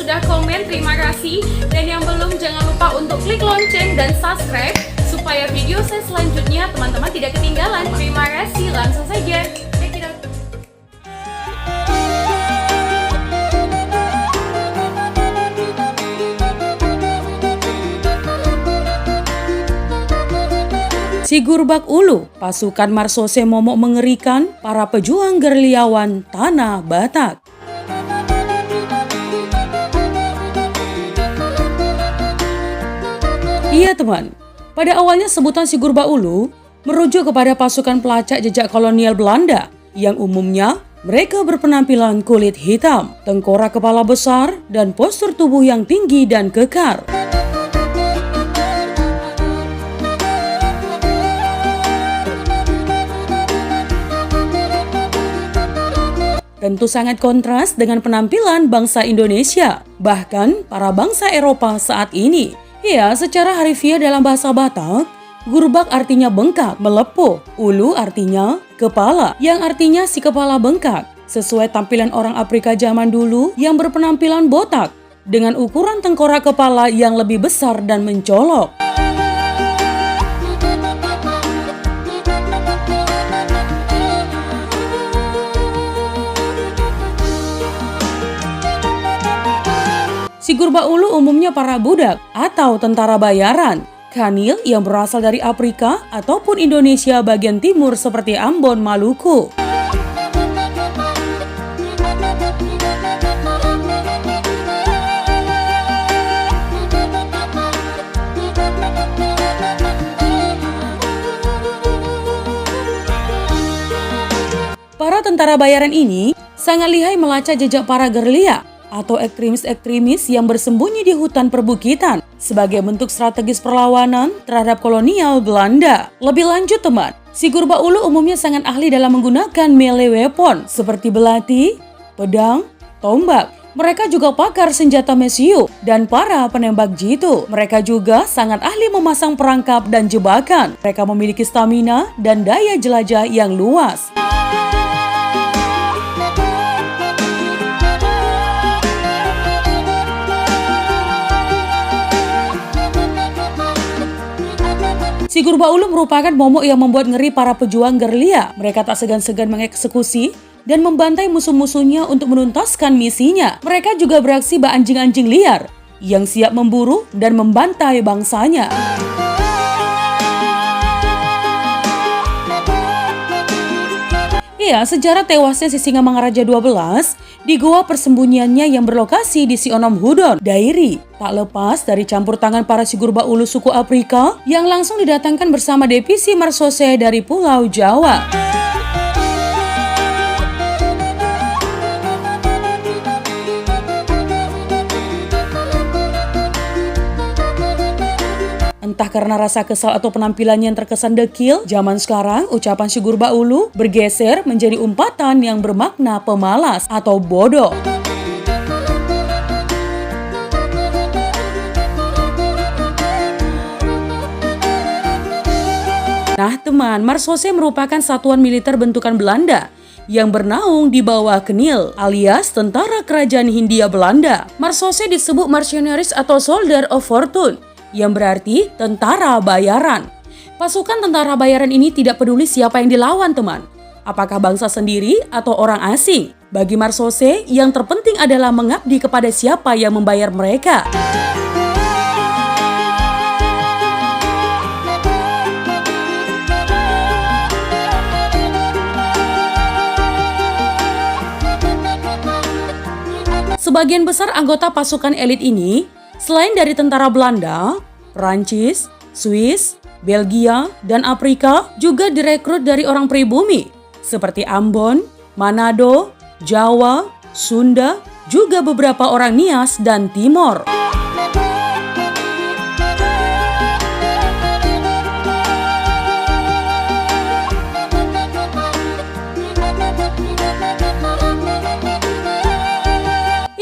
sudah komen, terima kasih. Dan yang belum, jangan lupa untuk klik lonceng dan subscribe supaya video saya selanjutnya teman-teman tidak ketinggalan. Terima kasih, langsung saja. Check it out. Sigurbak Ulu, pasukan Marsose momok mengerikan para pejuang gerilyawan Tanah Batak. Iya teman, pada awalnya sebutan Sigurbak Ulu merujuk kepada pasukan pelacak jejak kolonial Belanda yang umumnya mereka berpenampilan kulit hitam, tengkorak kepala besar, dan postur tubuh yang tinggi dan kekar. Tentu sangat kontras dengan penampilan bangsa Indonesia, bahkan para bangsa Eropa saat ini. Ya, secara harfiah dalam bahasa Batak, gurbak artinya bengkak, melepuh, ulu artinya kepala, yang artinya si kepala bengkak, sesuai tampilan orang Afrika zaman dulu yang berpenampilan botak, dengan ukuran tengkorak kepala yang lebih besar dan mencolok. Sigurbak Ulu umumnya para budak atau tentara bayaran, Khanil yang berasal dari Afrika ataupun Indonesia bagian timur seperti Ambon, Maluku. Para tentara bayaran ini sangat lihai melacak jejak para gerilya atau ekstremis-ekstremis yang bersembunyi di hutan perbukitan sebagai bentuk strategis perlawanan terhadap kolonial Belanda. Lebih lanjut teman, Sigurbak Ulu umumnya sangat ahli dalam menggunakan melee weapon seperti belati, pedang, tombak. Mereka juga pakar senjata mesiu dan para penembak jitu. Mereka juga sangat ahli memasang perangkap dan jebakan. Mereka memiliki stamina dan daya jelajah yang luas. Sigurbak Ulu merupakan momok yang membuat ngeri para pejuang gerilya. Mereka tak segan-segan mengeksekusi dan membantai musuh-musuhnya untuk menuntaskan misinya. Mereka juga beraksi bak anjing-anjing liar yang siap memburu dan membantai bangsanya. Ya, sejarah tewasnya si Singamangaraja 12 di goa persembunyiannya yang berlokasi di Sionom Hudon, Dairi, tak lepas dari campur tangan para Sigurbak Ulu suku Afrika yang langsung didatangkan bersama divisi Marsose dari Pulau Jawa. Entah karena rasa kesal atau penampilannya yang terkesan dekil, zaman sekarang ucapan Sigurbak Ulu bergeser menjadi umpatan yang bermakna pemalas atau bodoh. Nah teman, Marsose merupakan satuan militer bentukan Belanda yang bernaung di bawah Khanil alias tentara kerajaan Hindia Belanda. Marsose disebut mercenaries atau soldier of fortune, yang berarti tentara bayaran. Pasukan tentara bayaran ini tidak peduli siapa yang dilawan teman, apakah bangsa sendiri atau orang asing. Bagi Marsose, yang terpenting adalah mengabdi kepada siapa yang membayar mereka. Sebagian besar anggota pasukan elit ini selain dari tentara Belanda, Prancis, Swiss, Belgia, dan Afrika juga direkrut dari orang pribumi seperti Ambon, Manado, Jawa, Sunda, juga beberapa orang Nias dan Timor.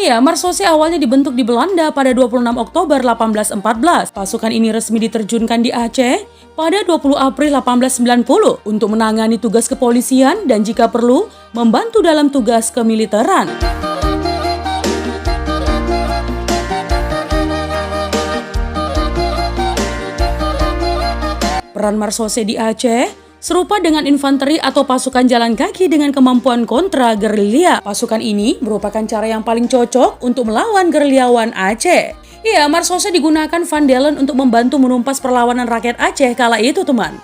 Ya, Marsose awalnya dibentuk di Belanda pada 26 Oktober 1814. Pasukan ini resmi diterjunkan di Aceh pada 20 April 1890 untuk menangani tugas kepolisian dan jika perlu membantu dalam tugas kemiliteran. Peran Marsose di Aceh serupa dengan infanteri atau pasukan jalan kaki dengan kemampuan kontra gerilya. Pasukan ini merupakan cara yang paling cocok untuk melawan gerilyawan Aceh. Iya, Marsose digunakan Van Dalen untuk membantu menumpas perlawanan rakyat Aceh kala itu, teman.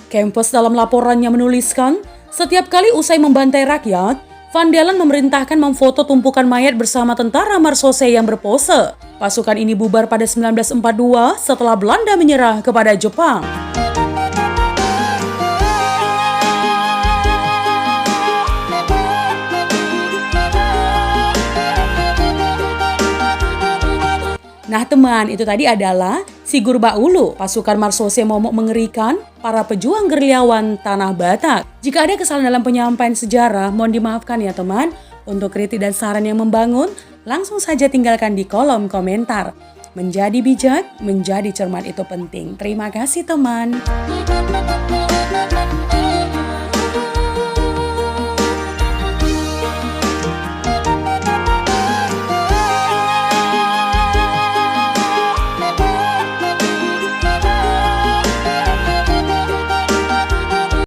Kempes dalam laporannya menuliskan, setiap kali usai membantai rakyat, Van Dalen memerintahkan memfoto tumpukan mayat bersama tentara Marsose yang berpose. Pasukan ini bubar pada 1942 setelah Belanda menyerah kepada Jepang. Nah teman, itu tadi adalah Sigur Baulu, pasukan Marsose momok mengerikan, para pejuang gerilyawan Tanah Batak. Jika ada kesalahan dalam penyampaian sejarah, mohon dimaafkan ya teman. Untuk kritik dan saran yang membangun, langsung saja tinggalkan di kolom komentar. Menjadi bijak, menjadi cermat itu penting. Terima kasih teman.